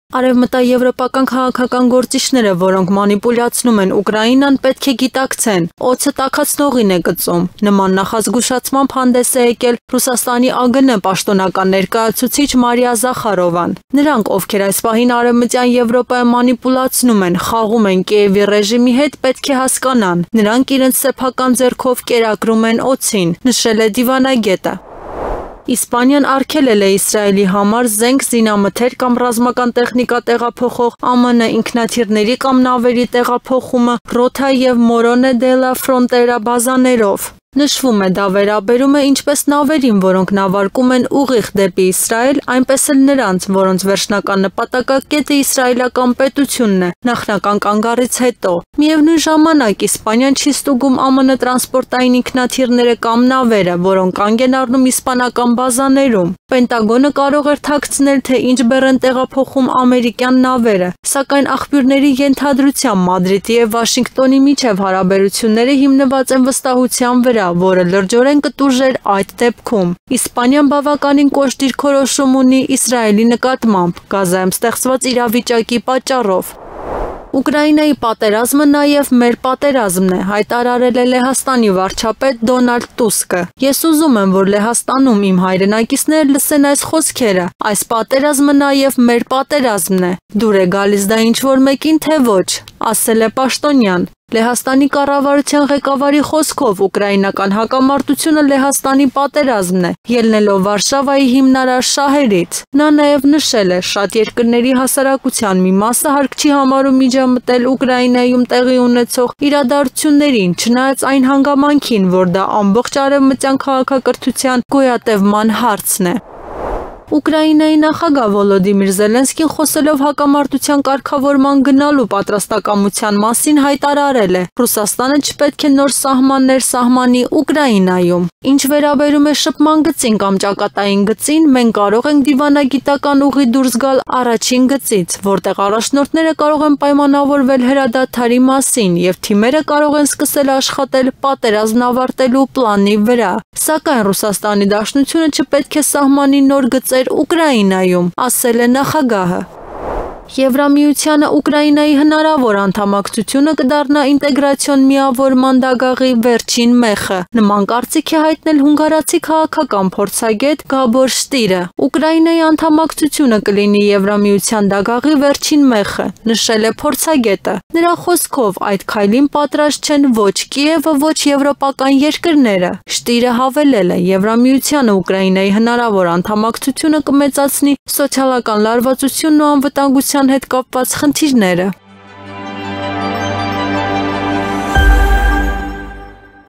Արևմտաեվրոպական քաղաքական գործիչները, որոնք մանիպուլյացնում են Ուկրաինան, պետք է գիտակցեն, օձը տաքացնողին է գծում։ Նման նախազգուշացմամբ հանդես է եկել Ռուսաստանի ԱԳՆ պաշտոնական ներկայացուցիչ Մարիա Զախարովան։ Նրանք, ովքեր այս պահին Արևմտյան Եվրոպայում մանիպուլացնում են, խաղում են Կիևի ռեժիմի հետ, պետք է հասկանան։ Նրանք իրենց սեփական ձեռքով կերակրում են օձին, նշել է դիվանագետը։ Իսպանիան արգելել է Իսրայելի համար զենք, զինամթեր կամ ռազմական տեխնիկա տեղափոխող ԱՄՆ ինքնաթիռների կամ նավերի տեղափոխումը Ռոթա և Մորոնե դե լա Ֆրոնտերա բազաներով։ Նշվում է, դա վերաբերում է ինչպես նավերին, որոնք նավարկում են ուղիղ դեպի Իսրայել, այնպես էլ նրանց, որոնց վերջնական նպատակակետը իսրայելական պետությունն է, նախնական կանգառից հետո։ Միևնույն ժամանակ Իսպանիան չի ստուգում ԱՄՆ տրանսպորտային ինքնաթիռները կամ նավերը, որոնք կանգ են առնում իսպանական բազաներում։ Պենտագոնը կարող էր թաքցնել, թե ինչ բեռ են տեղափոխում ամերիկյան նավերը, սակայն աղբյուրների ենթադրությամբ Մադրիդի և Վաշինգտոնի միջև հարաբերությունները հիմնված են վստահության վրա, որը լրջորեն կտուժեր այդ դեպքում։ Իսպանիան բավականին կոշտ դիրքորոշում ունի Իսրայելի նկատմամբ Գազայում ստեղծված իրավիճակի պատճառով։ Ուկրաինայի պատերազմը նաև մեր պատերազմն է, հայտարարել է Լեհաստանի վարչապետ Դոնալդ Տուսկը։ Ես ուզում եմ, որ Լեհաստանում իմ հայրենակիցները լսեն այս խոսքերը։ Այս պատերազմը նաև մեր պատերազմն է։ Դուր է գալիս դա ինչ-որ մեկին, թե ոչ, ասել է պաշտոնյան։ Լեհաստանի կառավարության ղեկավարի խոսքով ուկրաինական հակամարտությունը Լեհաստանի պատերազմն է, ելնելով Վարշավայի հիմնարար շահերից։ Նա նաև նշել է, շատ երկրների հասարակության մի մասը հարկ չի համարում միջամտել Ուկրաինայում տեղի ունեցող իրադարձություններին, չնայած այն հանգամանքին, որ դա ամբողջ արևմտյան քաղաքակրթության գոյատևման հարցն է։ Ուկրաինայի նախագահ Վոլոդիմիր Զելենսկին խոսելով հակամարտության կարգավորման գնալու պատրաստակամության մասին հայտարարել է. Ռուսաստանը չպետք է նոր սահմաններ սահմանի Ուկրաինայում։ Ինչ վերաբերում է շփման գծին կամ ճակատային գծին, մենք կարող ենք դիվանագիտական ուղի դուրս գալ առաջին գծից, որտեղ առաջնորդները կարող են պայմանավորվել հրադադարի մասին և թիմերը կարող են սկսել աշխատել պատերազմն ավարտելու պլանի վրա։ Սակայն Ռուսաստանի Դաշնությունը չպետք է սահմանի նոր գծեր Ուկրաինայում, ասել է նախագահը։ Եվրամիությանը Ուկրաինայի հնարավոր անդամակցությունը կդառնա ինտեգրացիոն միավորման դագաղի վերջին մեխը։ Նման կարծիք է հայտնել հունգարացի քաղաքական փորձագետ Գաբոր Շտիրը։ Ուկրաինայի անդամակցությունը կլինի Եվրամիության դագաղի վերջին մեխը, նշել է փորձագետը։ Նրա խոսքով այդ քայլին պատրաստ չեն ոչ Կիևը, ոչ եվրոպական երկրները։ Շտիրը հավելել է, Եվրամիությանը Ուկրաինայի հնարավոր անդամակցությունը կմեծացնի սոցիալական լարվածությունն ու անվտանգության հետ կապված խնդիրները։